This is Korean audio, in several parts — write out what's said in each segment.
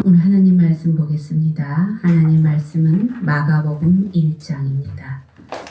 오늘 하나님 말씀 보겠습니다. 하나님 말씀은 마가복음 1장입니다.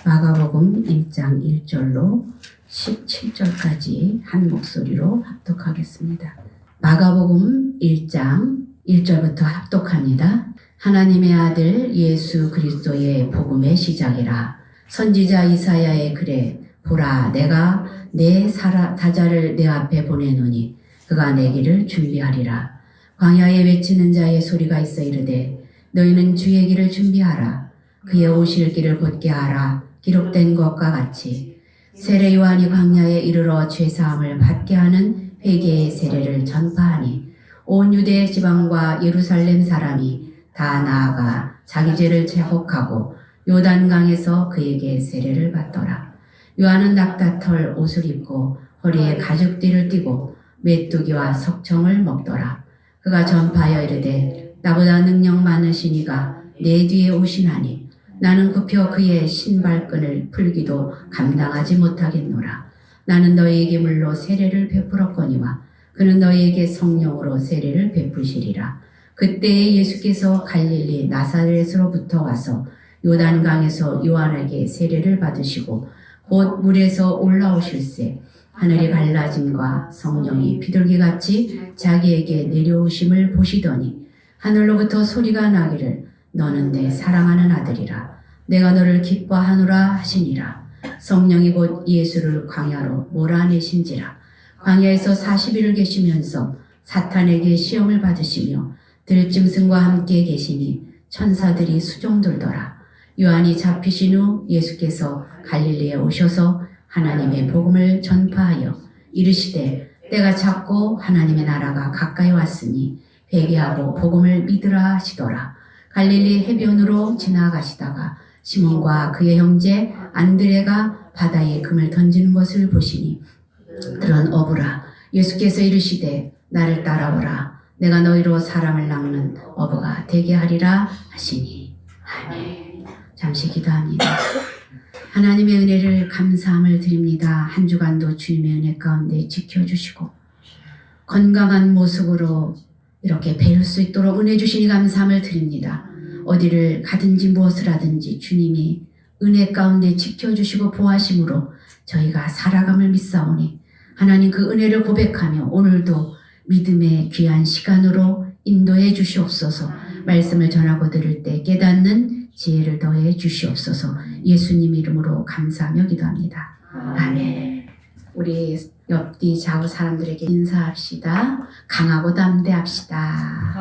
마가복음 1장 1절로 17절까지 한 목소리로 합독하겠습니다. 마가복음 1장 1절부터 합독합니다. 하나님의 아들 예수 그리스도의 복음의 시작이라. 선지자 이사야의 글에 보라 내가 내 사자를 내 앞에 보내노니 그가 내 길을 준비하리라. 광야에 외치는 자의 소리가 있어 이르되 너희는 주의 길을 준비하라. 그의 오실 길을 곧게 하라. 기록된 것과 같이 세례 요한이 광야에 이르러 죄사함을 받게 하는 회개의 세례를 전파하니 온 유대 지방과 예루살렘 사람이 다 나아가 자기 죄를 제복하고 요단강에서 그에게 세례를 받더라. 요한은 낙타털 옷을 입고 허리에 가죽띠를 띠고 메뚜기와 석청을 먹더라. 그가 전파하여 이르되 나보다 능력 많으신 이가 내 뒤에 오시나니 나는 굽혀 그의 신발끈을 풀기도 감당하지 못하겠노라. 나는 너희에게 물로 세례를 베풀었거니와 그는 너희에게 성령으로 세례를 베푸시리라. 그때에 예수께서 갈릴리 나사렛으로부터 와서 요단강에서 요한에게 세례를 받으시고 곧 물에서 올라오실새 하늘이 갈라짐과 성령이 비둘기같이 자기에게 내려오심을 보시더니 하늘로부터 소리가 나기를 너는 내 사랑하는 아들이라. 내가 너를 기뻐하노라 하시니라. 성령이 곧 예수를 광야로 몰아내신지라. 광야에서 40일을 계시면서 사탄에게 시험을 받으시며 들짐승과 함께 계시니 천사들이 수종들더라. 요한이 잡히신 후 예수께서 갈릴리에 오셔서 하나님의 복음을 전파하여 이르시되 때가 찼고 하나님의 나라가 가까이 왔으니 회개하고 복음을 믿으라 하시더라. 갈릴리 해변으로 지나가시다가 시몬과 그의 형제 안드레가 바다에 금을 던지는 것을 보시니 그런 어부라. 예수께서 이르시되 나를 따라오라. 내가 너희로 사람을 낚는 어부가 되게 하리라 하시니. 아멘. 잠시 기도합니다. 하나님의 은혜를 감사함을 드립니다. 한 주간도 주님의 은혜 가운데 지켜주시고 건강한 모습으로 이렇게 뵐 수 있도록 은혜 주시니 감사함을 드립니다. 어디를 가든지 무엇을 하든지 주님이 은혜 가운데 지켜주시고 보호하심으로 저희가 살아감을 믿사오니 하나님 그 은혜를 고백하며 오늘도 믿음의 귀한 시간으로 인도해 주시옵소서. 말씀을 전하고 들을 때 깨닫는 지혜를 더해 주시옵소서. 예수님 이름으로 감사하며 기도합니다. 아멘. 우리 옆뒤 좌우 사람들에게 인사합시다. 강하고 담대합시다.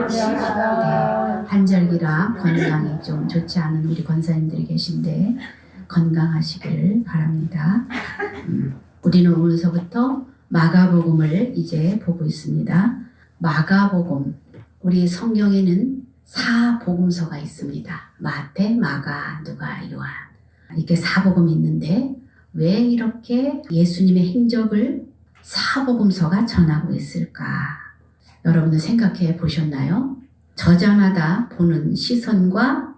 네, 한절기라 건강이 좀 좋지 않은 우리 권사님들이 계신데 건강하시길 바랍니다. 우리는 오늘서부터 마가복음을 이제 보고 있습니다. 마가복음, 우리 성경에는 4복음서가 있습니다. 마태, 마가, 누가, 요한. 이렇게 4복음이 있는데 왜 이렇게 예수님의 행적을 4복음서가 전하고 있을까? 여러분들 생각해 보셨나요? 저자마다 보는 시선과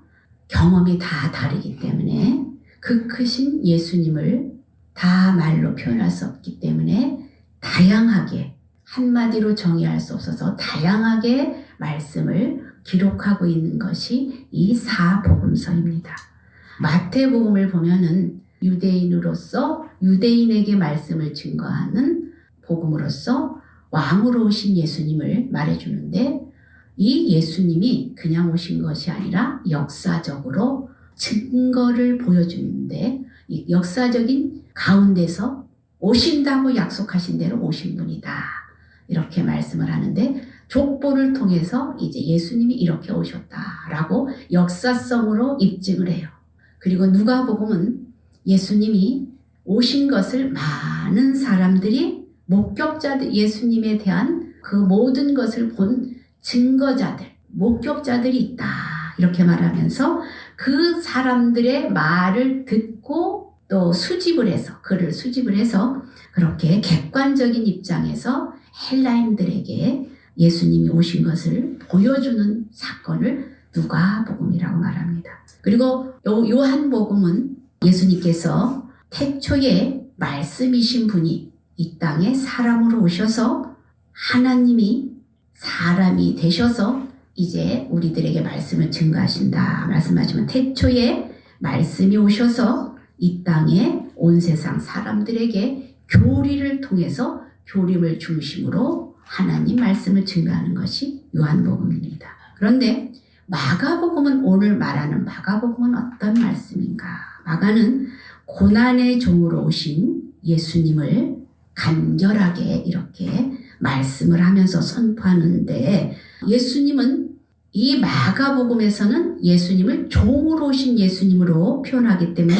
경험이 다 다르기 때문에 그 크신 예수님을 다 말로 표현할 수 없기 때문에 다양하게 한마디로 정의할 수 없어서 다양하게 말씀을 기록하고 있는 것이 이 4복음서입니다. 마태복음을 보면은 유대인으로서 유대인에게 말씀을 증거하는 복음으로서 왕으로 오신 예수님을 말해주는데 이 예수님이 그냥 오신 것이 아니라 역사적으로 증거를 보여주는데 이 역사적인 가운데서 오신다고 약속하신 대로 오신 분이다. 이렇게 말씀을 하는데 족보를 통해서 이제 예수님이 이렇게 오셨다라고 역사성으로 입증을 해요. 그리고 누가복음은 예수님이 오신 것을 많은 사람들이 목격자들, 예수님에 대한 그 모든 것을 본 증거자들, 목격자들이 있다. 이렇게 말하면서 그 사람들의 말을 듣고 또 수집을 해서, 글을 수집을 해서 그렇게 객관적인 입장에서 헬라인들에게 예수님이 오신 것을 보여주는 사건을 누가복음이라고 말합니다. 그리고 요한복음은 예수님께서 태초에 말씀이신 분이 이 땅에 사람으로 오셔서 하나님이 사람이 되셔서 이제 우리들에게 말씀을 증거하신다. 말씀하시면 태초에 말씀이 오셔서 이 땅에 온 세상 사람들에게 교리를 통해서 교림을 중심으로 하나님 말씀을 증거하는 것이 요한복음입니다. 그런데 마가복음은 오늘 말하는 마가복음은 어떤 말씀인가? 마가는 고난의 종으로 오신 예수님을 간결하게 이렇게 말씀을 하면서 선포하는데 예수님은 이 마가복음에서는 예수님을 종으로 오신 예수님으로 표현하기 때문에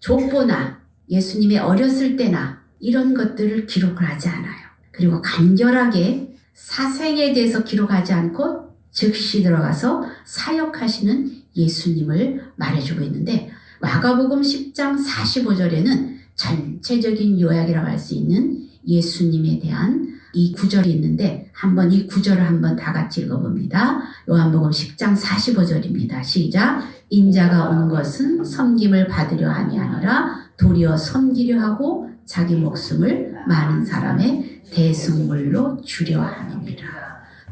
족보나 예수님의 어렸을 때나 이런 것들을 기록을 하지 않아요. 그리고 간결하게 사생에 대해서 기록하지 않고 즉시 들어가서 사역하시는 예수님을 말해주고 있는데 마가복음 10장 45절에는 전체적인 요약이라고 할 수 있는 예수님에 대한 이 구절이 있는데 한번 이 구절을 한번 다 같이 읽어봅니다. 요한복음 10장 45절입니다. 시작. 인자가 온 것은 섬김을 받으려 함이 아니라 도리어 섬기려 하고 자기 목숨을 많은 사람의 대속물로 주려 함이니라.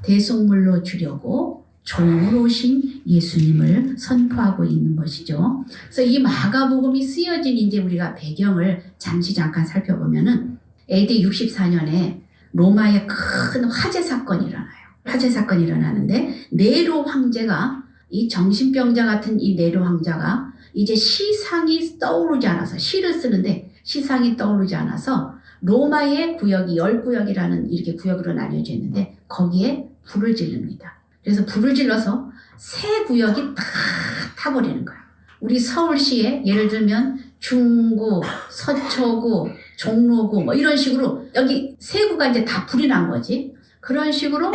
대속물로 주려고 종으로 오신 예수님을 선포하고 있는 것이죠. 그래서 이 마가복음이 쓰여진 이제 우리가 배경을 잠깐 살펴보면은 AD 64년에 로마의 큰 화재 사건이 일어나요. 화재 사건이 일어나는데 네로 황제가 이 정신병자 같은 이 네로 황제가 이제 시상이 떠오르지 않아서 시를 쓰는데 시상이 떠오르지 않아서 로마의 구역이 10구역이라는 이렇게 구역으로 나뉘어져 있는데 거기에 불을 지릅니다. 그래서 불을 질러서 세 구역이 다 타버리는 거예요. 우리 서울시에 예를 들면 중구, 서초구, 종로구 뭐 이런 식으로 여기 세 구가 이제 다 불이 난 거지. 그런 식으로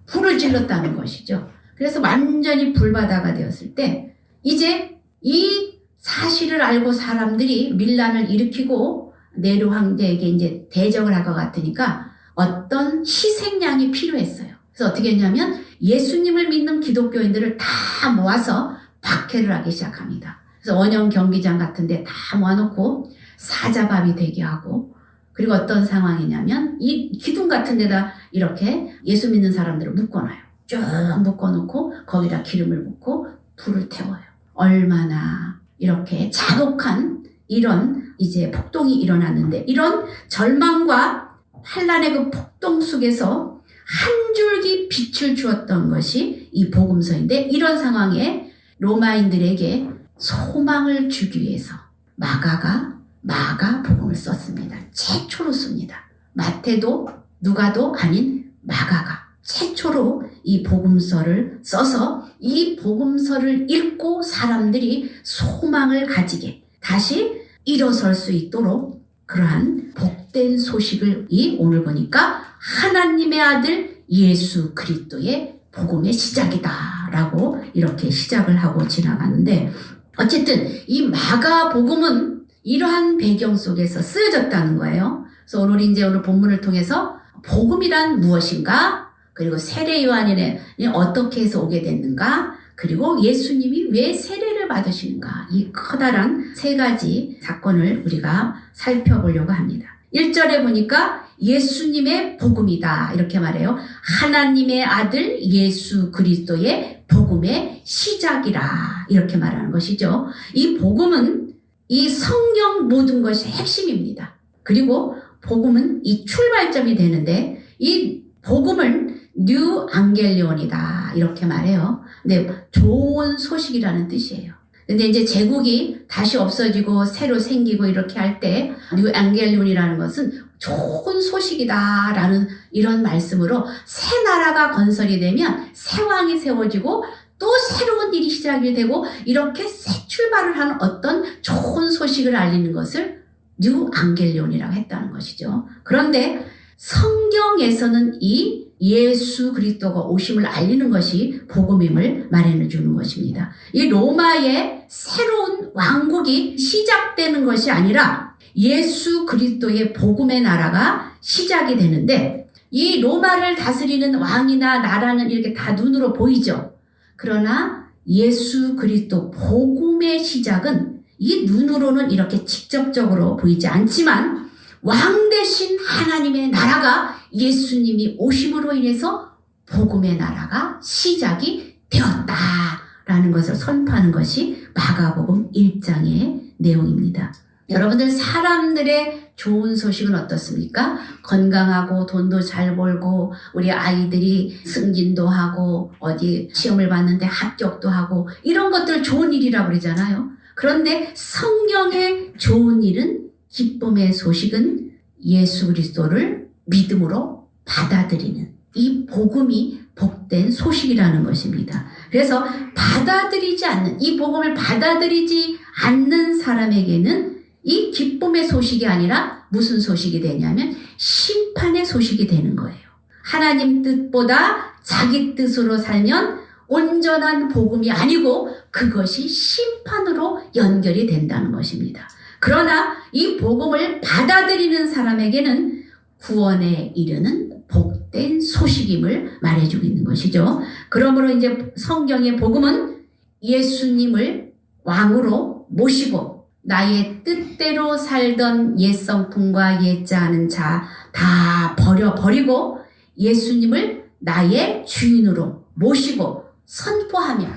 불을 질렀다는 것이죠. 그래서 완전히 불바다가 되었을 때 이제 이 사실을 알고 사람들이 밀란을 일으키고 네로 황제에게 이제 대적을 할 것 같으니까 어떤 희생양이 필요했어요. 그래서 어떻게 했냐면 예수님을 믿는 기독교인들을 다 모아서 박해를 하기 시작합니다. 그래서 원형 경기장 같은 데 다 모아놓고 사자밥이 되게 하고 그리고 어떤 상황이냐면 이 기둥 같은 데다 이렇게 예수 믿는 사람들을 묶어놔요. 쭉 묶어놓고 거기다 기름을 붓고 불을 태워요. 얼마나 이렇게 잔혹한 이런 이제 폭동이 일어났는데 이런 절망과 환란의 그 폭동 속에서 한 줄기 빛을 주었던 것이 이 복음서인데 이런 상황에 로마인들에게 소망을 주기 위해서 마가가 마가복음을 썼습니다. 최초로 씁니다. 마태도 누가도 아닌 마가가 최초로 이 복음서를 써서 이 복음서를 읽고 사람들이 소망을 가지게 다시 일어설 수 있도록 그러한 복된 소식을 오늘 보니까 하나님의 아들 예수 그리스도의 복음의 시작이다라고 이렇게 시작을 하고 지나가는데 어쨌든 이 마가복음은 이러한 배경 속에서 쓰여졌다는 거예요. 그래서 오늘 본문을 통해서 복음이란 무엇인가 그리고 세례 요한이 어떻게 해서 오게 됐는가 그리고 예수님이 왜 세례를 받으시는가 이 커다란 세 가지 사건을 우리가 살펴보려고 합니다. 1절에 보니까 예수님의 복음이다 이렇게 말해요. 하나님의 아들 예수 그리스도의 복음의 시작이라 이렇게 말하는 것이죠. 이 복음은 이 성경 모든 것이 핵심입니다. 그리고 복음은 이 출발점이 되는데 이 복음은 뉴 안겔리온이다 이렇게 말해요. 근데 좋은 소식이라는 뜻이에요. 근데 이제 제국이 다시 없어지고 새로 생기고 이렇게 할 때 뉴 안겔리온이라는 것은 좋은 소식이다라는 이런 말씀으로 새 나라가 건설이 되면 새 왕이 세워지고 또 새로운 일이 시작이 되고 이렇게 새 출발을 하는 어떤 좋은 소식을 알리는 것을 뉴 안겔리온이라고 했다는 것이죠. 그런데 성경에서는 이 예수 그리스도가 오심을 알리는 것이 복음임을 말해 주는 것입니다. 이 로마의 새로운 왕국이 시작되는 것이 아니라 예수 그리스도의 복음의 나라가 시작이 되는데 이 로마를 다스리는 왕이나 나라는 이렇게 다 눈으로 보이죠. 그러나 예수 그리스도 복음의 시작은 이 눈으로는 이렇게 직접적으로 보이지 않지만 왕 대신 하나님의 나라가 예수님이 오심으로 인해서 복음의 나라가 시작이 되었다라는 것을 선포하는 것이 마가복음 1장의 내용입니다. 여러분들, 사람들의 좋은 소식은 어떻습니까? 건강하고 돈도 잘 벌고 우리 아이들이 승진도 하고 어디 시험을 봤는데 합격도 하고 이런 것들 좋은 일이라고 그러잖아요. 그런데 성경의 좋은 일은, 기쁨의 소식은 예수 그리스도를 믿음으로 받아들이는 이 복음이 복된 소식이라는 것입니다. 그래서 받아들이지 않는, 이 복음을 받아들이지 않는 사람에게는 이 기쁨의 소식이 아니라 무슨 소식이 되냐면 심판의 소식이 되는 거예요. 하나님 뜻보다 자기 뜻으로 살면 온전한 복음이 아니고 그것이 심판으로 연결이 된다는 것입니다. 그러나 이 복음을 받아들이는 사람에게는 구원에 이르는 복된 소식임을 말해주고 있는 것이죠. 그러므로 이제 성경의 복음은 예수님을 왕으로 모시고 나의 뜻대로 살던 옛 성품과 옛자하는 자 다 버려버리고 예수님을 나의 주인으로 모시고 선포하며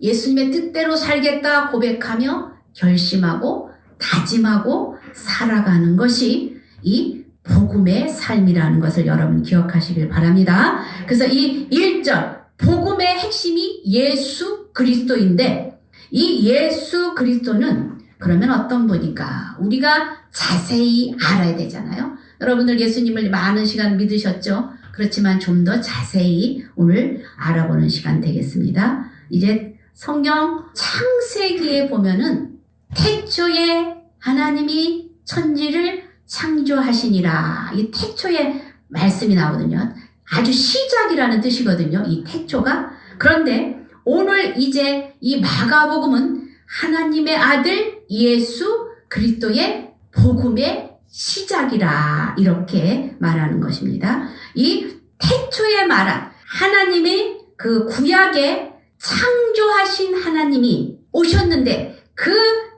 예수님의 뜻대로 살겠다 고백하며 결심하고 다짐하고 살아가는 것이 이 복음의 삶이라는 것을 여러분 기억하시길 바랍니다. 그래서 이 1절 복음의 핵심이 예수 그리스도인데, 이 예수 그리스도는 그러면 어떤 분인가 우리가 자세히 알아야 되잖아요. 여러분들 예수님을 많은 시간 믿으셨죠? 그렇지만 좀 더 자세히 오늘 알아보는 시간 되겠습니다. 이제 성경 창세기에 보면은 태초에 하나님이 천지를 창조하시니라, 이 태초에 말씀이 나오거든요. 아주 시작이라는 뜻이거든요, 이 태초가. 그런데 오늘 이제 이 마가복음은 하나님의 아들 예수 그리스도의 복음의 시작이라 이렇게 말하는 것입니다. 이 태초에 말한 하나님의 그 구약에 창조하신 하나님이 오셨는데 그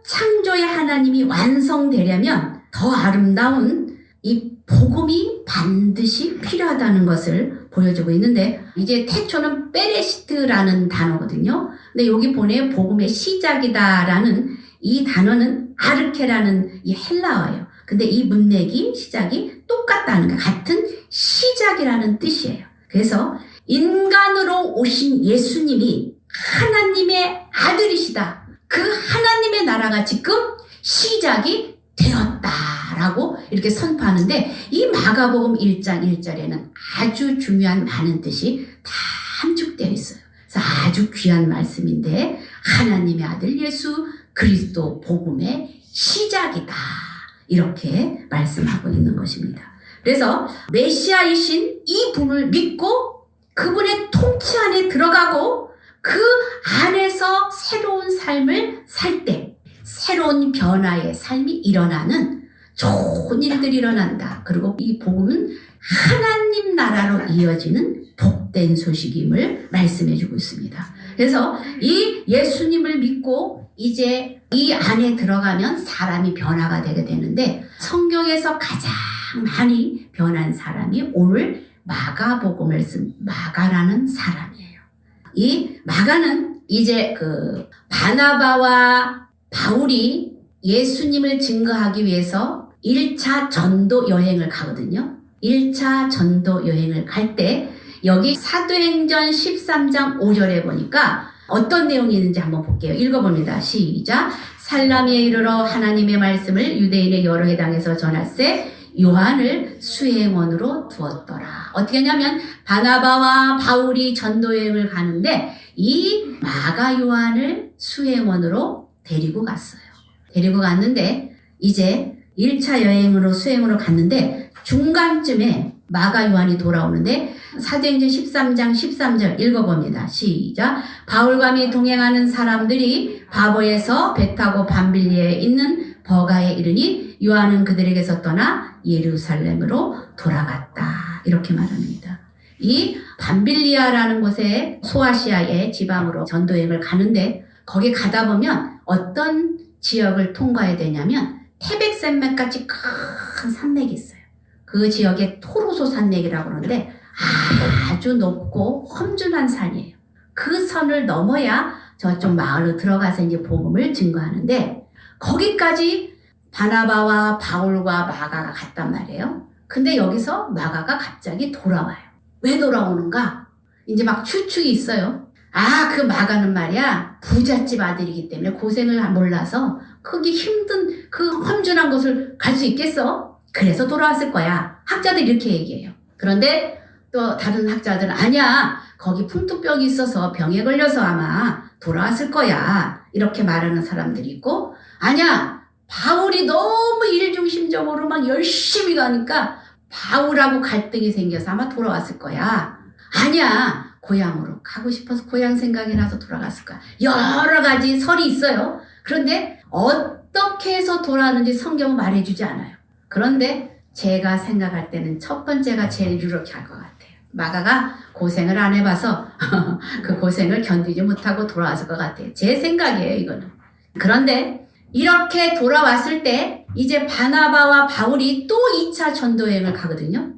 창조의 하나님이 완성되려면 더 아름다운 이 복음이 반드시 필요하다는 것을 보여주고 있는데, 이제 태초는 베레시트라는 단어거든요. 근데 여기 보내 복음의 시작이다라는 이 단어는 아르케라는 이 헬라어예요. 근데 이 문맥이 시작이 똑같다는 거, 같은 시작이라는 뜻이에요. 그래서 인간으로 오신 예수님이 하나님의 아들이시다. 그 하나님의 나라가 지금 시작이 되었다라고 이렇게 선포하는데, 이 마가복음 1장 1절에는 아주 중요한 많은 뜻이 다 함축되어 있어요. 그래서 아주 귀한 말씀인데, 하나님의 아들 예수 그리스도 복음의 시작이다, 이렇게 말씀하고 있는 것입니다. 그래서 메시아이신 이 분을 믿고 그분의 통치 안에 들어가고 그 안에서 새로운 삶을 살 때 새로운 변화의 삶이 일어나는 좋은 일들이 일어난다. 그리고 이 복음은 하나님 나라로 이어지는 복된 소식임을 말씀해 주고 있습니다. 그래서 이 예수님을 믿고 이제 이 안에 들어가면 사람이 변화가 되게 되는데, 성경에서 가장 많이 변한 사람이 오늘 마가복음을 쓴 마가라는 사람이에요. 이 마가는 이제 그 바나바와 바울이 예수님을 증거하기 위해서 1차 전도 여행을 가거든요. 1차 전도 여행을 갈 때 여기 사도행전 13장 5절에 보니까 어떤 내용이 있는지 한번 볼게요. 읽어봅니다. 시작. 살라미에 이르러 하나님의 말씀을 유대인의 여러 회당에서 전할세 요한을 수행원으로 두었더라. 어떻게 하냐면 바나바와 바울이 전도여행을 가는데 이 마가 요한을 수행원으로 데리고 갔어요. 데리고 갔는데 이제 1차 여행으로 수행으로 갔는데 중간쯤에 마가 요한이 돌아오는데 사도행전 13장 13절 읽어봅니다. 시작. 바울과 및 동행하는 사람들이 바보에서 배 타고 밤빌리에 있는 버가에 이르니 요한은 그들에게서 떠나 예루살렘으로 돌아갔다. 이렇게 말합니다. 이 밤빌리아라는 곳에 소아시아의 지방으로 전도여행을 가는데 거기 가다 보면 어떤 지역을 통과해야 되냐면 태백산맥같이 큰 산맥이 있어요. 그 지역에 토로소 산맥이라고 그러는데 아주 높고 험준한 산이에요. 그 선을 넘어야 저쪽 마을로 들어가서 이제 복음을 증거하는데 거기까지 바나바와 바울과 마가가 갔단 말이에요. 근데 여기서 마가가 갑자기 돌아와요. 왜 돌아오는가? 이제 막 추측이 있어요. 그 마가는 말이야 부잣집 아들이기 때문에 고생을 몰라서 거기 힘든 그 험준한 곳을 갈 수 있겠어? 그래서 돌아왔을 거야. 학자들 이렇게 얘기해요. 그런데 또 다른 학자들은 아니야. 거기 풍토병이 있어서 병에 걸려서 아마 돌아왔을 거야. 이렇게 말하는 사람들이 있고 아니야. 바울이 너무 일중심적으로 막 열심히 가니까 바울하고 갈등이 생겨서 아마 돌아왔을 거야. 아니야. 고향으로 가고 싶어서 고향 생각이 나서 돌아갔을 거야. 여러 가지 설이 있어요. 그런데 어떻게 해서 돌아왔는지 성경은 말해주지 않아요. 그런데 제가 생각할 때는 첫 번째가 제일 유력할 것 같아요. 마가가 고생을 안 해봐서 그 고생을 견디지 못하고 돌아왔을 것 같아요. 제 생각이에요, 이거는. 그런데 이렇게 돌아왔을 때 이제 바나바와 바울이 또 2차 전도여행을 가거든요.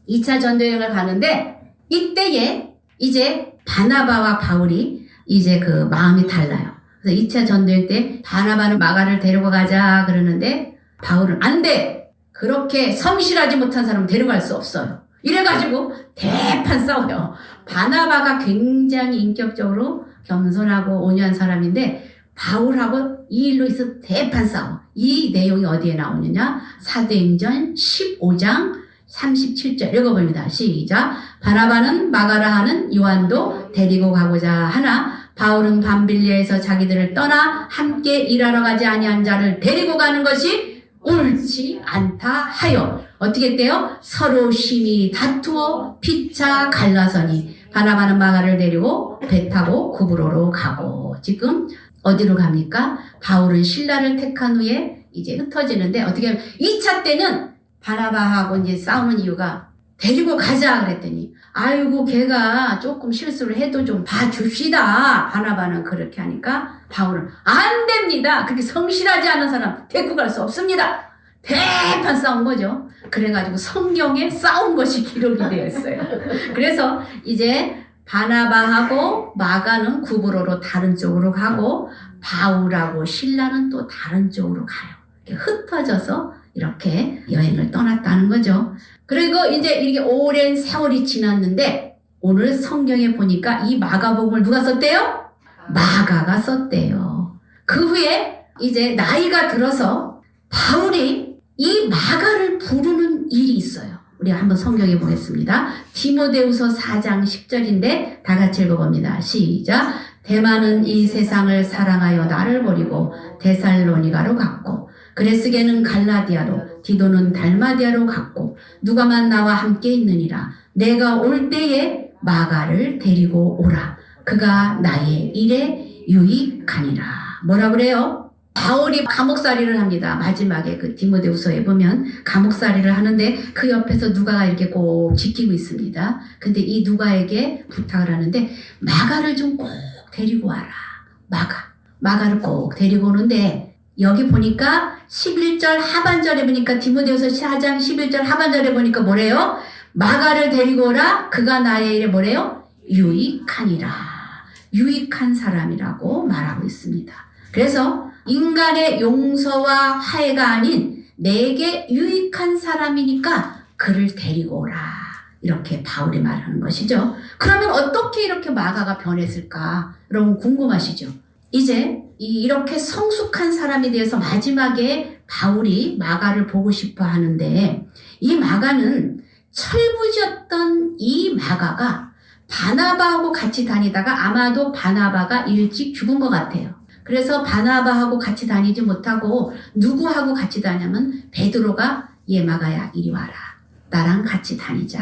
2차 전도여행을 가는데 이때에 이제 바나바와 바울이 이제 그 마음이 달라요. 그래서 2차 전도여행 때 바나바는 마가를 데리고 가자 그러는데 바울은 안 돼! 그렇게 성실하지 못한 사람은 데려갈 수 없어요. 이래가지고 대판 싸워요. 바나바가 굉장히 인격적으로 겸손하고 온유한 사람인데 바울하고 이 일로 있어 대판 싸워. 이 내용이 어디에 나오느냐? 사도행전 15장 37절 읽어봅니다. 시작. 바나바는 마가라 하는 요한도 데리고 가고자 하나 바울은 밤빌리에서 자기들을 떠나 함께 일하러 가지 아니한 자를 데리고 가는 것이 옳지 않다 하여 어떻게 했대요? 서로 심히 다투어 피차 갈라서니 바나바는 마가를 데리고 배 타고 구브로로 가고 지금 어디로 갑니까? 바울은 신라를 택한 후에 이제 흩어지는데 어떻게 하면 2차 때는 바나바하고 이제 싸우는 이유가 데리고 가자 그랬더니 아이고 걔가 조금 실수를 해도 좀 봐줍시다. 바나바는 그렇게 하니까 바울은 안 됩니다. 그렇게 성실하지 않은 사람 데리고 갈 수 없습니다. 대판 싸운 거죠. 그래가지고 성경에 싸운 것이 기록이 되어 있어요. 그래서 이제 바나바하고 마가는 구브로로 다른 쪽으로 가고 바울하고 신라는 또 다른 쪽으로 가요. 이렇게 흩어져서 이렇게 여행을 떠났다는 거죠. 그리고 이제 이렇게 오랜 세월이 지났는데 오늘 성경에 보니까 이 마가복음을 누가 썼대요? 마가가 썼대요. 그 후에 이제 나이가 들어서 바울이 이 마가를 부르는 일이 있어요. 우리 한번 성경에 보겠습니다. 디모데후서 4장 10절인데 다 같이 읽어봅니다. 시작. 데마는 이 세상을 사랑하여 나를 버리고 데살로니가로 갔고 그레스게는 갈라디아로 디도는 달마디아로 갔고 누가만 나와 함께 있느니라. 내가 올 때에 마가를 데리고 오라. 그가 나의 일에 유익하니라. 뭐라 그래요? 바울이 감옥살이를 합니다. 마지막에 그 디모데후서에 보면 감옥살이를 하는데 그 옆에서 누가가 이렇게 꼭 지키고 있습니다. 근데 이 누가에게 부탁을 하는데 마가를 좀 꼭 데리고 와라. 마가를 꼭 데리고 오는데 여기 보니까 11절 하반절에 보니까 디모데후서 4장 11절 하반절에 보니까 뭐래요? 마가를 데리고 오라. 그가 나의 일에 뭐래요? 유익하니라. 유익한 사람이라고 말하고 있습니다. 그래서 인간의 용서와 화해가 아닌 내게 유익한 사람이니까 그를 데리고 오라. 이렇게 바울이 말하는 것이죠. 그러면 어떻게 이렇게 마가가 변했을까? 여러분 궁금하시죠? 이제 이렇게 성숙한 사람에 대해서 마지막에 바울이 마가를 보고 싶어 하는데 이 마가는 철부지였던 이 마가가 바나바하고 같이 다니다가 아마도 바나바가 일찍 죽은 것 같아요. 그래서 바나바하고 같이 다니지 못하고 누구하고 같이 다냐면 베드로가 얘 마가야 이리 와라. 나랑 같이 다니자.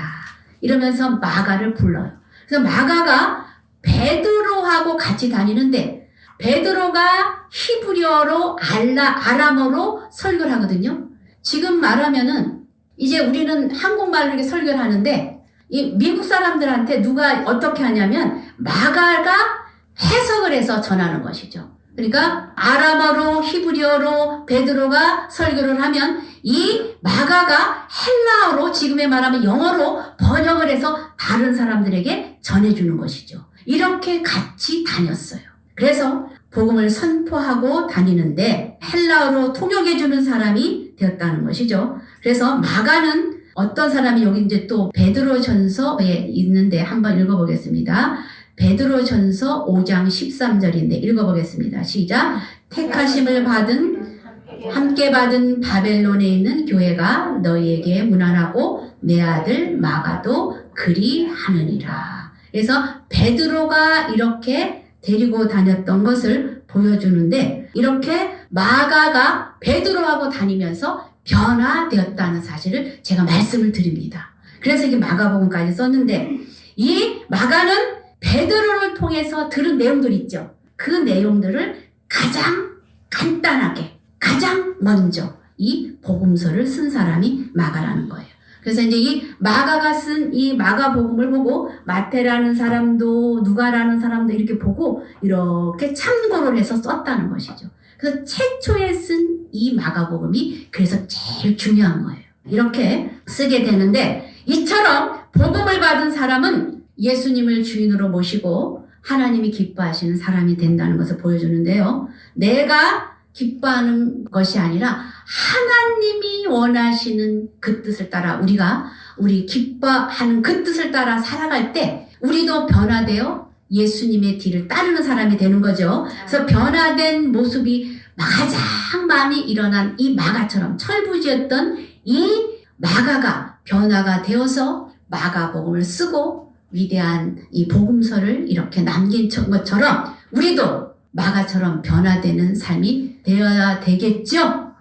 이러면서 마가를 불러요. 그래서 마가가 베드로하고 같이 다니는데 베드로가 히브리어로 아람어로 설교를 하거든요. 지금 말하면은 이제 우리는 한국말로 이렇게 설교를 하는데 이 미국 사람들한테 누가 어떻게 하냐면 마가가 해석을 해서 전하는 것이죠. 그러니까 아람어로 히브리어로 베드로가 설교를 하면 이 마가가 헬라어로 지금의 말하면 영어로 번역을 해서 다른 사람들에게 전해주는 것이죠. 이렇게 같이 다녔어요. 그래서 복음을 선포하고 다니는데 헬라어로 통역해주는 사람이 되었다는 것이죠. 그래서 마가는 어떤 사람이 여기 이제 또 베드로전서에 있는데 한번 읽어보겠습니다. 베드로전서 5장 13절인데 읽어보겠습니다. 시작. 택하심을 받은 함께 받은 바벨론에 있는 교회가 너희에게 문안하고 내 아들 마가도 그리 하느니라. 그래서 베드로가 이렇게 데리고 다녔던 것을 보여주는데 이렇게 마가가 베드로하고 다니면서 변화되었다는 사실을 제가 말씀을 드립니다. 그래서 이게 마가복음까지 썼는데 이 마가는 베드로를 통해서 들은 내용들 있죠. 그 내용들을 가장 간단하게 가장 먼저 이 복음서를 쓴 사람이 마가라는 거예요. 그래서 이제 이 마가가 쓴 이 마가복음을 보고 마태라는 사람도 누가라는 사람도 이렇게 보고 이렇게 참고를 해서 썼다는 것이죠. 그래서 최초에 쓴 이 마가복음이 그래서 제일 중요한 거예요. 이렇게 쓰게 되는데 이처럼 복음을 받은 사람은 예수님을 주인으로 모시고 하나님이 기뻐하시는 사람이 된다는 것을 보여주는데요. 내가 기뻐하는 것이 아니라 하나님이 원하시는 그 뜻을 따라 우리 기뻐하는 그 뜻을 따라 살아갈 때 우리도 변화되어 예수님의 뒤를 따르는 사람이 되는 거죠. 그래서 변화된 모습이 가장 많이 일어난 이 마가처럼 철부지였던 이 마가가 변화가 되어서 마가복음을 쓰고 위대한 이 복음서를 이렇게 남긴 것처럼 우리도 마가처럼 변화되는 삶이 되어야 되겠죠?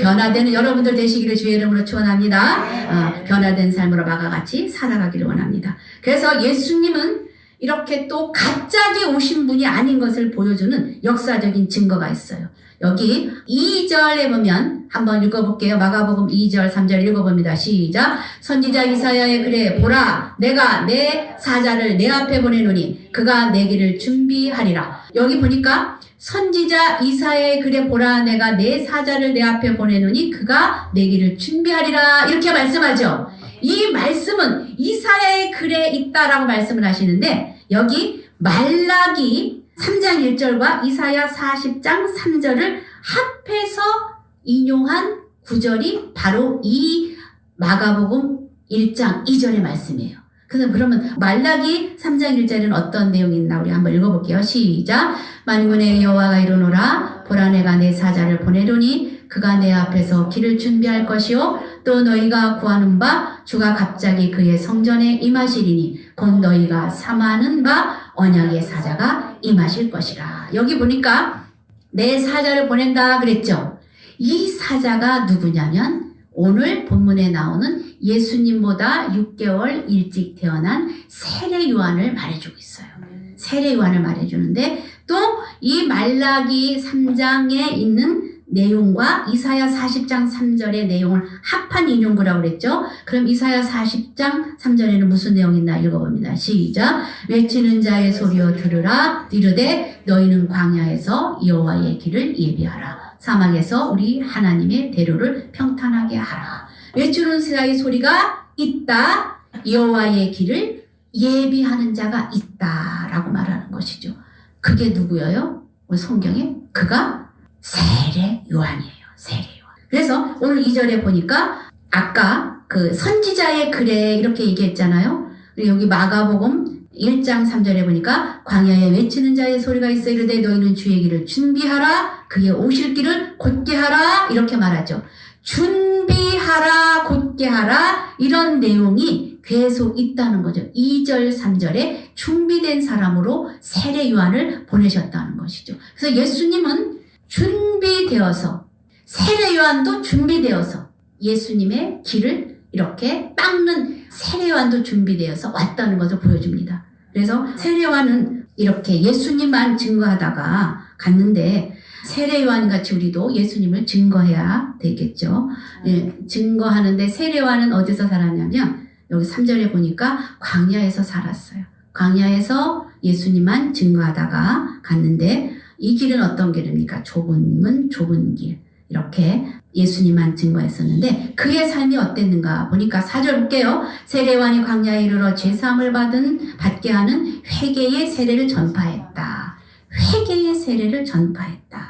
변화되는 여러분들 되시기를 주의 이름으로 축원합니다. 변화된 삶으로 마가같이 살아가기를 원합니다. 그래서 예수님은 이렇게 또 갑자기 오신 분이 아닌 것을 보여주는 역사적인 증거가 있어요. 여기 2절에 보면 한번 읽어볼게요. 마가복음 2절 3절 읽어봅니다. 시작. 선지자 이사야의 글에 보라 내가 내 사자를 내 앞에 보내노니 그가 내 길을 준비하리라. 여기 보니까 선지자 이사야의 글에 보라 내가 내 사자를 내 앞에 보내노니 그가 내 길을 준비하리라 이렇게 말씀하죠. 이 말씀은 이사야의 글에 있다라고 말씀을 하시는데 여기 말라기 3장 1절과 이사야 40장 3절을 합해서 인용한 구절이 바로 이 마가복음 1장 2절의 말씀이에요. 그래서 그러면 말라기 3장 1절에는 어떤 내용이 있나 우리 한번 읽어볼게요. 시작. 만군의 여호와가 이르노라 보라 내가 내 사자를 보내노니 그가 내 앞에서 길을 준비할 것이요 또 너희가 구하는 바 주가 갑자기 그의 성전에 임하시리니 곧 너희가 사모하는 바 언약의 사자가 임하실 것이라. 여기 보니까 내 사자를 보낸다 그랬죠. 이 사자가 누구냐면 오늘 본문에 나오는 예수님보다 6개월 일찍 태어난 세례 요한을 말해주고 있어요. 세례 요한을 말해주는데 또 이 말라기 3장에 있는 내용과 이사야 40장 3절의 내용을 합한 인용구라고 그랬죠. 그럼 이사야 40장 3절에는 무슨 내용이 있나 읽어봅니다. 시작. 외치는 자의 소리여 들으라. 이르되 너희는 광야에서 여호와의 길을 예비하라. 사막에서 우리 하나님의 대로를 평탄하게 하라. 외치는 자의 소리가 있다. 여호와의 길을 예비하는 자가 있다라고 말하는 것이죠. 그게 누구예요? 우리 성경에 그가 세례 요한이에요. 세례 요한. 그래서 오늘 2절에 보니까 아까 그 선지자의 글에 이렇게 얘기했잖아요. 그리고 여기 마가복음 1장 3절에 보니까 광야에 외치는 자의 소리가 있어 이르되 너희는 주의 길을 준비하라. 그의 오실 길을 곧게 하라. 이렇게 말하죠. 준비하라. 곧게 하라. 이런 내용이 계속 있다는 거죠. 2절 3절에 준비된 사람으로 세례 요한을 보내셨다는 것이죠. 그래서 예수님은 준비되어서 세례 요한도 준비되어서 예수님의 길을 이렇게 닦는 세례 요한도 준비되어서 왔다는 것을 보여줍니다. 그래서 세례 요한은 이렇게 예수님만 증거하다가 갔는데 세례 요한 같이 우리도 예수님을 증거해야 되겠죠. 예, 증거하는데 세례 요한은 어디서 살았냐면 여기 3절에 보니까 광야에서 살았어요. 광야에서 예수님만 증거하다가 갔는데 이 길은 어떤 길입니까? 좁은 문, 좁은 길. 이렇게 예수님만 증거했었는데 그의 삶이 어땠는가 보니까 4절 볼게요. 세례요한이 광야에 이르러 제사함을 받게 하는 회개의 세례를 전파했다. 회개의 세례를 전파했다.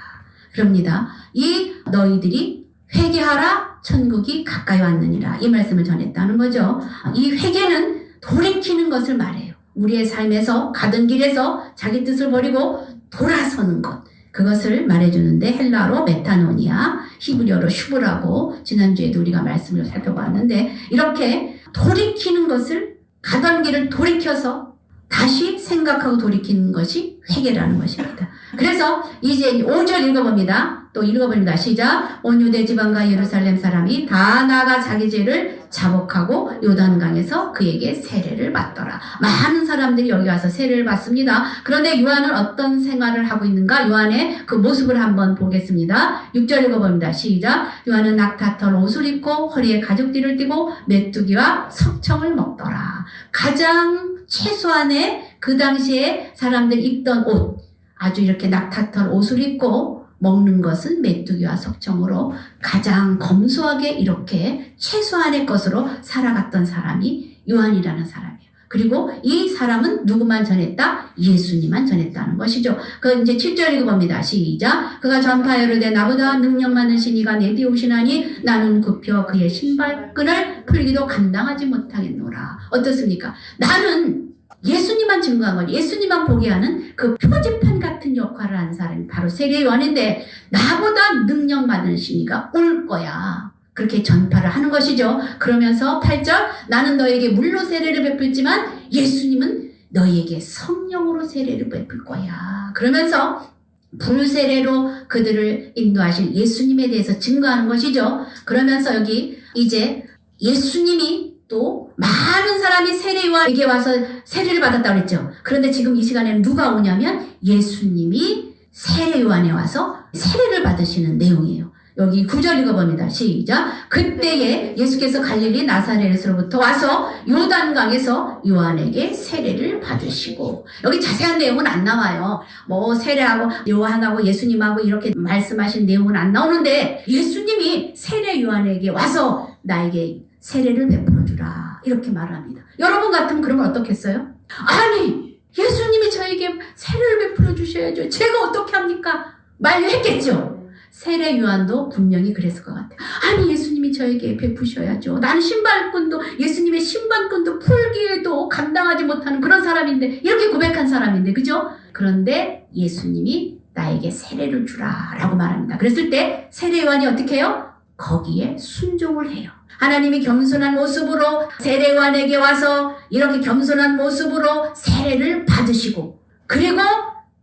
그럽니다. 이 너희들이 회개하라 천국이 가까이 왔느니라. 이 말씀을 전했다는 거죠. 이 회개는 돌이키는 것을 말해요. 우리의 삶에서 가던 길에서 자기 뜻을 버리고 돌아서는 것. 그것을 말해주는데 헬라어로 메타노니아, 히브리어로 슈브라고 지난주에도 우리가 말씀을 살펴봤는데 이렇게 돌이키는 것을 가던 길을 돌이켜서 다시 생각하고 돌이키는 것이 회개라는 것입니다. 그래서 이제 5절 읽어봅니다. 또 읽어봅니다. 시작. 온 유대 지방과 예루살렘 사람이 다 나아가 자기 죄를 자복하고 요단강에서 그에게 세례를 받더라. 많은 사람들이 여기 와서 세례를 받습니다. 그런데 요한은 어떤 생활을 하고 있는가? 요한의 그 모습을 한번 보겠습니다. 6절 읽어봅니다. 시작. 요한은 낙타털 옷을 입고 허리에 가죽띠를 띠고 메뚜기와 석청을 먹더라. 가장 최소한의 그 당시에 사람들이 입던 옷, 아주 이렇게 낙타털 옷을 입고 먹는 것은 메뚜기와 석청으로 가장 검소하게 이렇게 최소한의 것으로 살아갔던 사람이 요한이라는 사람이에요. 그리고 이 사람은 누구만 전했다? 예수님만 전했다는 것이죠. 그 이제 7절 읽어봅니다. 시작. 그가 전파하여 이르되 나보다 능력 많은 신이가 내 뒤에 오시나니 나는 굽혀 그의 신발끈을 풀기도 감당하지 못하겠노라. 어떻습니까? 나는 예수님만 증거한 건 예수님만 보게 하는 그 표지판 같은 역할을 하는 사람이 바로 세례 요한인데 나보다 능력 많은 신이가 올 거야. 그렇게 전파를 하는 것이죠. 그러면서 8절 나는 너에게 물로 세례를 베풀지만 예수님은 너에게 성령으로 세례를 베풀 거야. 그러면서 불세례로 그들을 인도하실 예수님에 대해서 증거하는 것이죠. 그러면서 여기 이제 예수님이 또 많은 사람이 세례 요한에게 와서 세례를 받았다고 그랬죠. 그런데 지금 이 시간에는 누가 오냐면 예수님이 세례 요한에 와서 세례를 받으시는 내용이에요. 여기 9절 읽어봅니다. 시작. 그때에 예수께서 갈릴리 나사렛으로부터 와서 요단강에서 요한에게 세례를 받으시고, 여기 자세한 내용은 안 나와요. 뭐 세례하고 요한하고 예수님하고 이렇게 말씀하신 내용은 안 나오는데 예수님이 세례 요한에게 와서 나에게 세례를 베풀어주라 이렇게 말합니다. 여러분 같으면 그러면 어떻겠어요? 아니 예수님이 저에게 세례를 베풀어 주셔야죠. 제가 어떻게 합니까? 만류했겠죠. 세례 요한도 분명히 그랬을 것 같아요. 아니 예수님이 저에게 베푸셔야죠. 나는 신발끈도 예수님의 신발끈도 풀기에도 감당하지 못하는 그런 사람인데 이렇게 고백한 사람인데 그죠? 그런데 예수님이 나에게 세례를 주라 라고 말합니다. 그랬을 때 세례 요한이 어떻게 해요? 거기에 순종을 해요. 하나님이 겸손한 모습으로 세례 요한에게 와서 이렇게 겸손한 모습으로 세례를 받으시고 그리고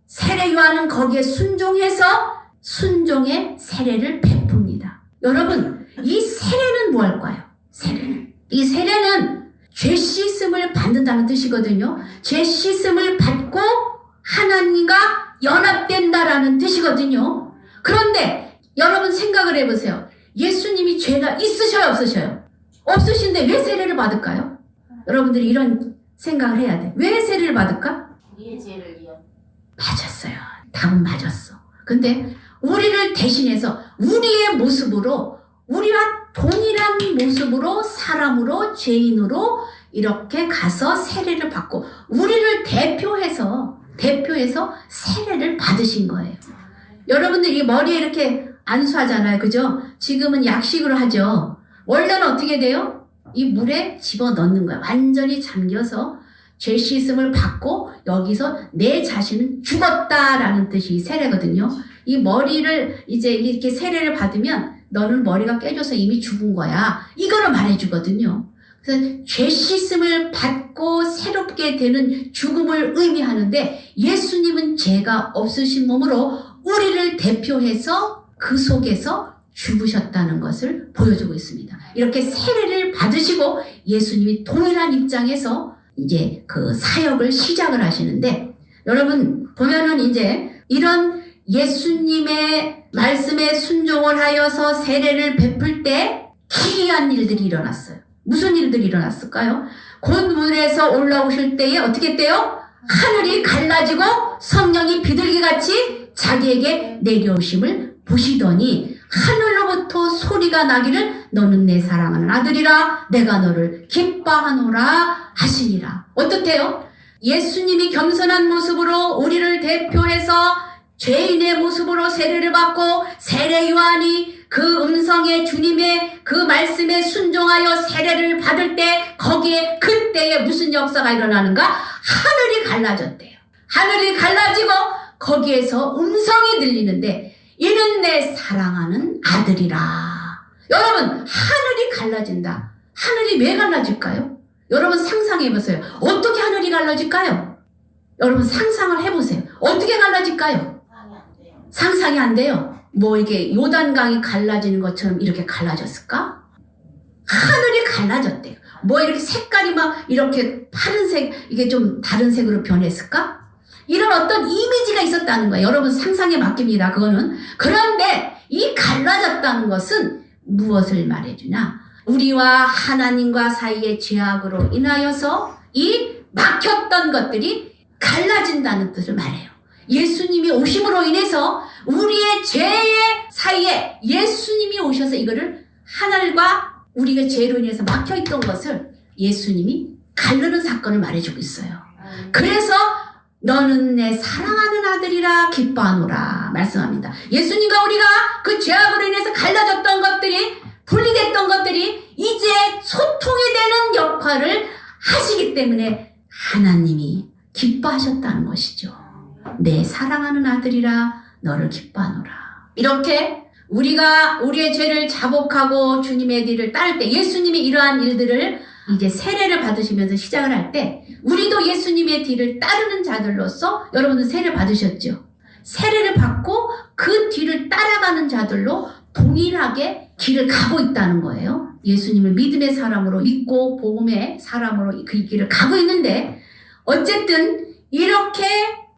세례 요한은 거기에 순종해서 순종의 세례를 베풉니다. 여러분 이 세례는 뭐 할까요? 이 세례는 죄 씻음을 받는다는 뜻이거든요. 죄 씻음을 받고 하나님과 연합된다라는 뜻이거든요. 그런데 여러분 생각을 해보세요. 예수님이 죄가 있으셔요 없으셔요? 없으신데 왜 세례를 받을까요? 여러분들이 이런 생각을 해야 돼. 왜 세례를 받을까? 우리의 죄를 위해. 맞았어요. 답은 맞았어. 근데 우리를 대신해서 우리의 모습으로 우리와 동일한 모습으로 사람으로 죄인으로 이렇게 가서 세례를 받고 우리를 대표해서 세례를 받으신 거예요. 여러분들이 머리에 이렇게 안수하잖아요. 그죠? 지금은 약식으로 하죠. 원래는 어떻게 돼요? 이 물에 집어넣는 거야. 완전히 잠겨서 죄 씻음을 받고 여기서 내 자신은 죽었다라는 뜻이 세례거든요. 이 머리를 이제 이렇게 세례를 받으면 너는 머리가 깨져서 이미 죽은 거야. 이거를 말해주거든요. 그래서 죄 씻음을 받고 새롭게 되는 죽음을 의미하는데 예수님은 죄가 없으신 몸으로 우리를 대표해서 그 속에서 죽으셨다는 것을 보여주고 있습니다. 이렇게 세례를 받으시고 예수님이 동일한 입장에서 이제 그 사역을 시작을 하시는데 여러분 보면은 이제 이런 예수님의 말씀에 순종을 하여서 세례를 베풀 때 기이한 일들이 일어났어요. 무슨 일들이 일어났을까요? 곧 물에서 올라오실 때에 어떻게 했대요? 하늘이 갈라지고 성령이 비둘기같이 자기에게 내려오심을 보시더니 하늘로부터 소리가 나기를 너는 내 사랑하는 아들이라 내가 너를 기뻐하노라 하시니라. 어떻대요? 예수님이 겸손한 모습으로 우리를 대표해서 죄인의 모습으로 세례를 받고 세례 요한이 그 음성에 주님의 그 말씀에 순종하여 세례를 받을 때 거기에 그때에 무슨 역사가 일어나는가? 하늘이 갈라졌대요. 하늘이 갈라지고 거기에서 음성이 들리는데 이는 내 사랑하는 아들이라. 여러분, 하늘이 갈라진다. 하늘이 왜 갈라질까요? 여러분 상상해보세요. 어떻게 하늘이 갈라질까요? 여러분 상상을 해보세요. 어떻게 갈라질까요? 상상이 안 돼요. 뭐 이게 요단강이 갈라지는 것처럼 이렇게 갈라졌을까? 하늘이 갈라졌대요. 뭐 이렇게 색깔이 막 이렇게 파란색, 이게 좀 다른 색으로 변했을까? 이런 어떤 이미지가 있었다는 거예요. 여러분 상상에 맡깁니다. 그거는. 그런데 이 갈라졌다는 것은 무엇을 말해주나? 우리와 하나님과 사이의 죄악으로 인하여서 이 막혔던 것들이 갈라진다는 뜻을 말해요. 예수님이 오심으로 인해서 우리의 죄의 사이에 예수님이 오셔서 이거를 하늘과 우리가 죄로 인해서 막혀있던 것을 예수님이 가르는 사건을 말해주고 있어요. 그래서 너는 내 사랑하는 아들이라 기뻐하노라 말씀합니다. 예수님과 우리가 그 죄악으로 인해서 갈라졌던 것들이, 분리됐던 것들이 이제 소통이 되는 역할을 하시기 때문에 하나님이 기뻐하셨다는 것이죠. 내 사랑하는 아들이라 너를 기뻐하노라. 이렇게 우리가 우리의 죄를 자복하고 주님의 뒤를 따를 때, 예수님이 이러한 일들을 이제 세례를 받으시면서 시작을 할 때 우리도 예수님의 뒤를 따르는 자들로서, 여러분은 세례 받으셨죠? 세례를 받고 그 뒤를 따라가는 자들로 동일하게 길을 가고 있다는 거예요. 예수님을 믿음의 사람으로 믿고 복음의 사람으로 그 길을 가고 있는데, 어쨌든 이렇게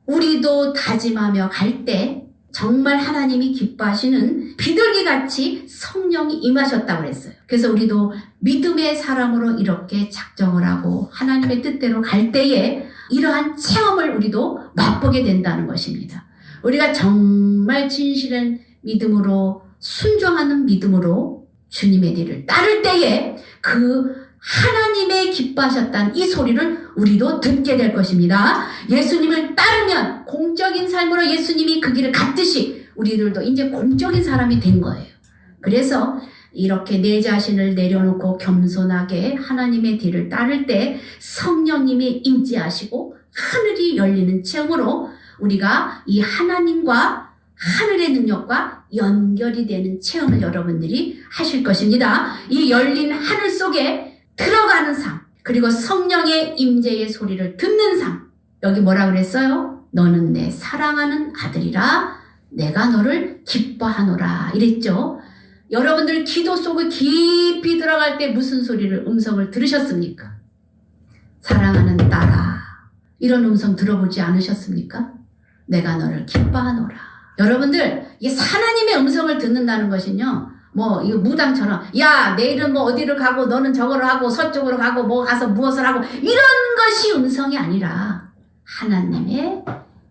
우리도 다짐하며 갈 때 정말 하나님이 기뻐하시는 비둘기같이 성령이 임하셨다고 그랬어요. 그래서 우리도 믿음의 사람으로 이렇게 작정을 하고 하나님의 뜻대로 갈 때에 이러한 체험을 우리도 맛보게 된다는 것입니다. 우리가 정말 진실한 믿음으로, 순종하는 믿음으로 주님의 뒤를 따를 때에 그 하나님의 기뻐하셨다는 이 소리를 우리도 듣게 될 것입니다. 예수님을 따르면 공적인 삶으로 예수님이 그 길을 갔듯이 우리들도 이제 공적인 사람이 된 거예요. 그래서 이렇게 내 자신을 내려놓고 겸손하게 하나님의 뒤를 따를 때 성령님이 임재하시고 하늘이 열리는 체험으로 우리가 이 하나님과 하늘의 능력과 연결이 되는 체험을 여러분들이 하실 것입니다. 이 열린 하늘 속에 들어가는 삶, 그리고 성령의 임재의 소리를 듣는 삶. 여기 뭐라 그랬어요? 너는 내 사랑하는 아들이라 내가 너를 기뻐하노라 이랬죠. 여러분들 기도 속에 깊이 들어갈 때 무슨 소리를, 음성을 들으셨습니까? 사랑하는 딸아, 이런 음성 들어보지 않으셨습니까? 내가 너를 기뻐하노라. 여러분들, 이 하나님의 음성을 듣는다는 것은요, 뭐 이거 무당처럼 야 내일은 뭐 어디를 가고 너는 저거를 하고 서쪽으로 가고 뭐 가서 무엇을 하고 이런 것이 음성이 아니라 하나님의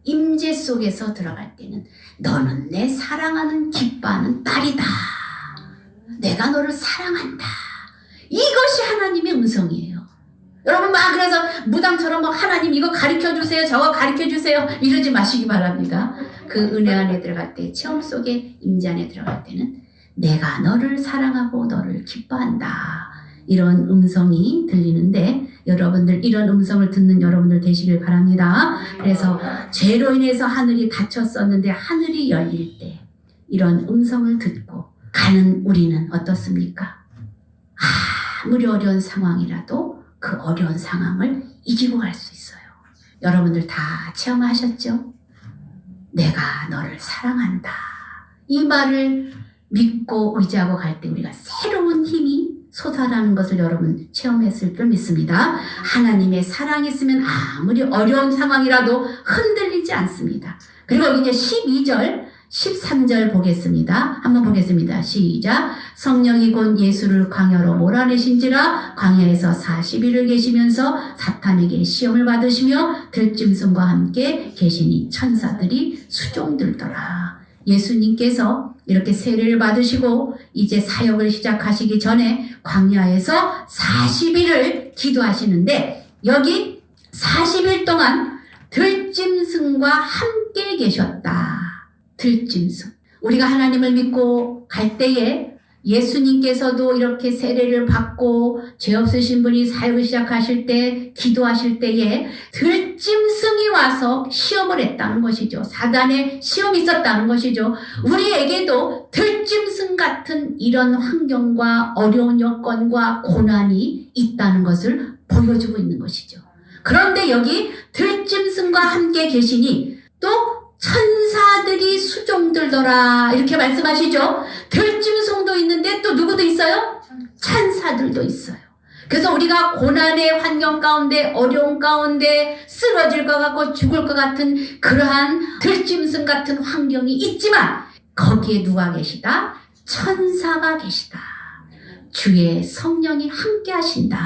임재 속에서 들어갈 때는 너는 내 사랑하는 기뻐하는 딸이다. 내가 너를 사랑한다. 이것이 하나님의 음성이에요. 여러분 막 그래서 무당처럼 막 하나님 이거 가르쳐주세요, 저거 가르쳐주세요 이러지 마시기 바랍니다. 그 은혜 안에 들어갈 때, 체험 속에 임재 안에 들어갈 때는 내가 너를 사랑하고 너를 기뻐한다. 이런 음성이 들리는데 여러분들 이런 음성을 듣는 여러분들 되시길 바랍니다. 그래서 죄로 인해서 하늘이 닫혔었는데 하늘이 열릴 때 이런 음성을 듣고 가는 우리는 어떻습니까? 아무리 어려운 상황이라도 그 어려운 상황을 이기고 갈 수 있어요. 여러분들 다 체험하셨죠? 내가 너를 사랑한다. 이 말을 믿고 의지하고 갈 때 우리가 새로운 힘이 솟아나는 것을 여러분 체험했을 줄 믿습니다. 하나님의 사랑이 있으면 아무리 어려운 상황이라도 흔들리지 않습니다. 그리고 이제 12절, 13절 보겠습니다. 한번 보겠습니다. 시작. 성령이 곧 예수를 광야로 몰아내신지라 광야에서 40일을 계시면서 사탄에게 시험을 받으시며 들짐승과 함께 계시니 천사들이 수종들더라. 예수님께서 이렇게 세례를 받으시고 이제 사역을 시작하시기 전에 광야에서 40일을 기도하시는데 여기 40일 동안 들짐승과 함께 계셨다. 들짐승. 우리가 하나님을 믿고 갈 때에 예수님께서도 이렇게 세례를 받고 죄 없으신 분이 사역을 시작하실 때 기도하실 때에 들짐승이 와서 시험을 했다는 것이죠. 사단의 시험이 있었다는 것이죠. 우리에게도 들짐승 같은 이런 환경과 어려운 여건과 고난이 있다는 것을 보여주고 있는 것이죠. 그런데 여기 들짐승과 함께 계시니 또 천사들이 수종들더라 이렇게 말씀하시죠. 들짐승도 있는데 또 누구도 있어요? 천사들도 있어요. 그래서 우리가 고난의 환경 가운데 어려운 가운데 쓰러질 것 같고 죽을 것 같은 그러한 들짐승 같은 환경이 있지만 거기에 누가 계시다? 천사가 계시다. 주의 성령이 함께 하신다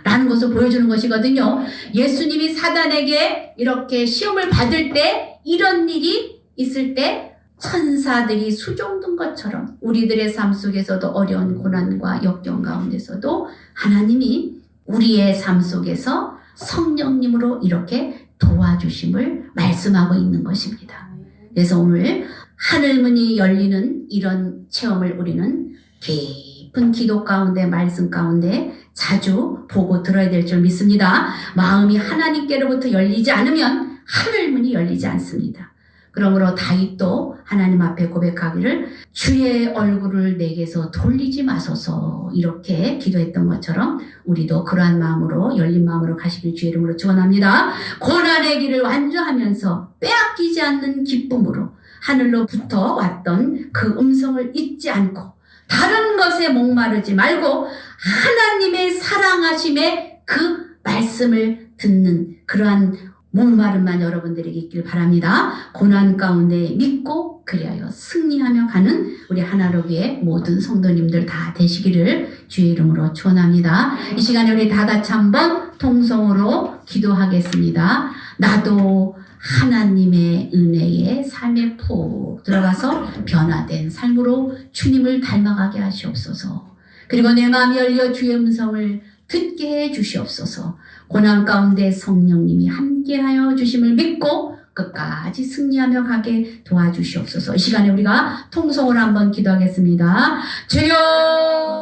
라는 것을 보여주는 것이거든요. 예수님이 사단에게 이렇게 시험을 받을 때 이런 일이 있을 때 천사들이 수종든 것처럼 우리들의 삶 속에서도 어려운 고난과 역경 가운데서도 하나님이 우리의 삶 속에서 성령님으로 이렇게 도와주심을 말씀하고 있는 것입니다. 그래서 오늘 하늘문이 열리는 이런 체험을 우리는 깊은 기도 가운데 말씀 가운데 자주 보고 들어야 될 줄 믿습니다. 마음이 하나님께로부터 열리지 않으면 하늘문이 열리지 않습니다. 그러므로 다윗도 하나님 앞에 고백하기를 주의 얼굴을 내게서 돌리지 마소서 이렇게 기도했던 것처럼 우리도 그러한 마음으로 열린 마음으로 가시길 주의 이름으로 축원합니다. 고난의 길을 완주하면서 빼앗기지 않는 기쁨으로 하늘로부터 왔던 그 음성을 잊지 않고 다른 것에 목마르지 말고 하나님의 사랑하심의 그 말씀을 듣는 그러한 목마름만 여러분들에게 있길 바랍니다. 고난 가운데 믿고 그리하여 승리하며 가는 우리 하나로교의 모든 성도님들 다 되시기를 주의 이름으로 축원합니다. 이 시간에 우리 다 같이 한번 통성으로 기도하겠습니다. 나도 하나님의 은혜의 삶에 푹 들어가서 변화된 삶으로 주님을 닮아가게 하시옵소서. 그리고 내 마음이 열려 주의 음성을 듣게 해 주시옵소서. 고난 가운데 성령님이 함께하여 주심을 믿고 끝까지 승리하며 가게 도와주시옵소서. 이 시간에 우리가 통성으로 한번 기도하겠습니다. 주여